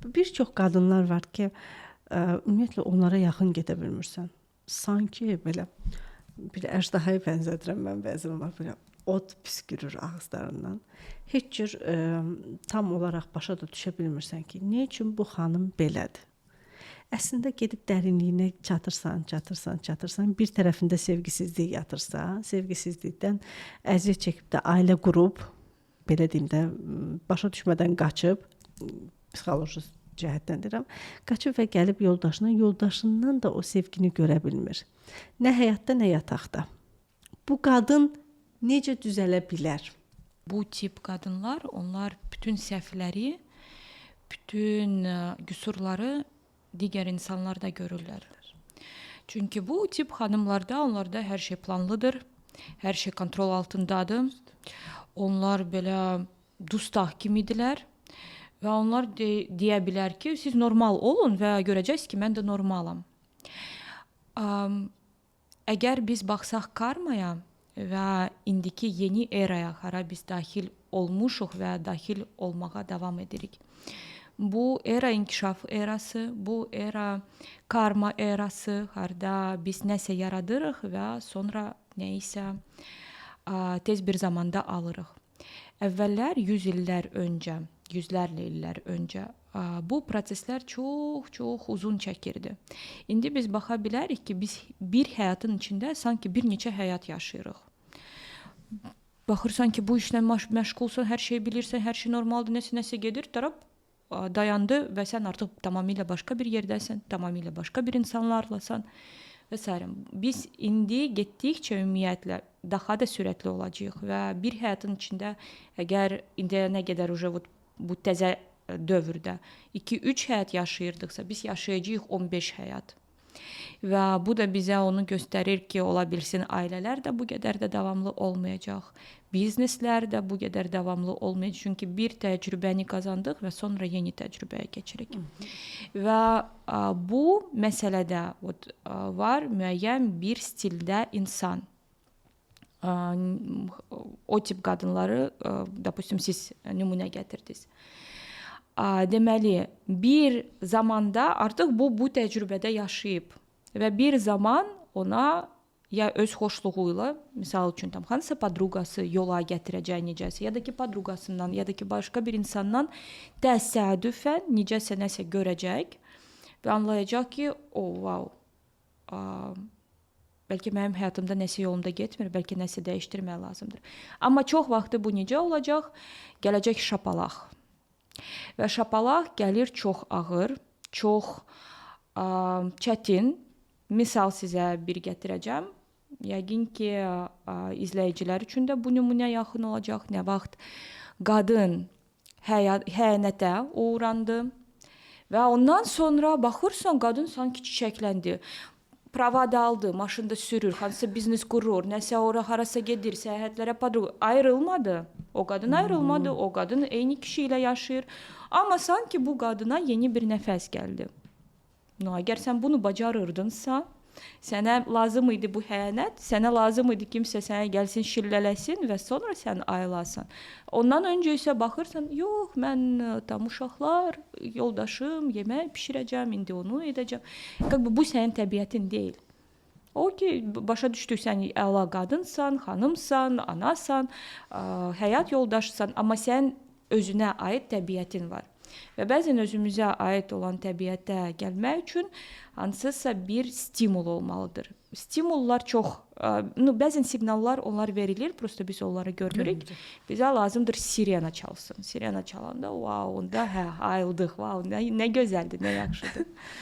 Bir çox qadınlar var ki, ümumiyyətlə onlara yaxın gedə bilmirsən. Sanki belə bir əjdahaya bənzədirəm mən bəzən ona belə od püskürür ağızlarından. Heç cür tam olaraq başa da düşə bilmirsən ki, nə üçün bu xanım belədir. Əslində gedib dərinliyinə çatırsan, bir tərəfində sevgisizlik yatırsa, sevgisizlikdən əziyyət çəkib də ailə qurub, belə deyim də, başa düşmədən qaçıb, psixoloji cəhətdən deyirəm, qaçıb və gəlib yoldaşından da o sevgini görə bilmir. Nə həyatda, nə yataqda. Bu qadın necə düzələ bilər? Bu tip qadınlar, onlar bütün səhvləri, bütün qüsurları digər insanlarda görürlər. Çünki bu tip xanımlarda, onlarda hər şey planlıdır, hər şey kontrol altındadır. Onlar belə dustaq kimidirlər və onlar deyə bilər ki, siz normal olun və görəcəksiniz ki, mən də normalam. Əgər biz baxsaq karmaya və indiki yeni eraya, hara biz daxil olmuşuq və daxil olmağa davam edirik. Bu era inkişaf erası, bu era karma erası, harda biz nəsə yaradırıq və sonra nəyisə tez bir zamanda alırıq. Əvvəllər 100 illər öncə, yüzlərlə illər öncə bu proseslər çox uzun çəkirdi. İndi biz baxa bilərik ki, biz bir həyatın içində sanki bir neçə həyat yaşayırıq. Baxırsan ki, bu işlə məşğulsan, hər şey bilirsən, hər şey normaldır, nəsə gedir, dayandı və sən artıq tamamilə başqa bir yerdəsən, tamamilə başqa bir insanlarlasan və s. Biz indi getdikcə ümumiyyətlə daha da sürətli olacağıq və bir həyatın içində əgər indiyə nə qədər bu təzə dövrdə 2-3 həyat yaşayırdıqsa, biz yaşayacağıq 15 həyat. Və bu da bizə onu göstərir ki, ola bilsin ailələr də bu qədər də davamlı olmayacaq. Bizneslər də bu qədər davamlı olmayacaq. Çünki bir təcrübəni qazandıq və sonra yeni təcrübəyə keçirik. Və bu məsələdə var müəyyən bir stildə insan. O tip qadınları, допустим, siz nümunə gətirdiniz. Deməli, bir zamanda artıq bu təcrübədə yaşayıb və bir zaman ona ya öz xoşluğuyla, misal üçün hansısa podruqası yola gətirəcək necəsə, ya da ki podruqasından, ya da ki başqa bir insandan təsadüfən necəsə nəsə görəcək və anlayacaq ki, wow, bəlkə mənim həyatımda nəsə yolumda getmir, bəlkə nəsə dəyişdirmək lazımdır. Amma çox vaxtı bu necə olacaq? Gələcək şapalaq. Və şapalaq gəlir çox ağır, çox çətin. Misal sizə bir gətirəcəm. Yəqin ki, izləyicilər üçün də bu nümunə yaxın olacaq. Nə vaxt qadın xəyanətə uğrandı və ondan sonra baxırsan, qadın sanki çiçəkləndi. Prava da aldı, maşında sürür, hansısa biznes qurur, nəsə ora harasa gedir, səyahətlərə ayrılmadı. O qadın ayrılmadı, o qadın eyni kişi ilə yaşayır. Amma sanki bu qadına yeni bir nəfəs gəldi. Əgər sən bunu bacarırdınsa, sənə lazım idi bu xəyanət, sənə lazım idi kimsə sənə gəlsin, şillələsin və sonra sən ayılasan. Ondan öncə isə baxırsan, yox, mən tam uşaqlar, yoldaşım, yemək bişirəcəm, indi onu edəcəm. Bu sənin təbiətin deyil. O ki, başa düşdük, sən əla qadınsan, xanımsan, anasan, həyat yoldaşısan, amma sən özünə aid təbiətin var. Və bəzən özümüzə aid olan təbiətə gəlmək üçün hansısa bir stimul olmalıdır. Stimullar çox, bəzən siqnallar onlar verilir, prosta biz onları görürük. Bizə lazımdır sirena çalsın. Sirena çalanda, wow, onda ayıldıq, wow, nə gözəldir, nə yaxşıdır.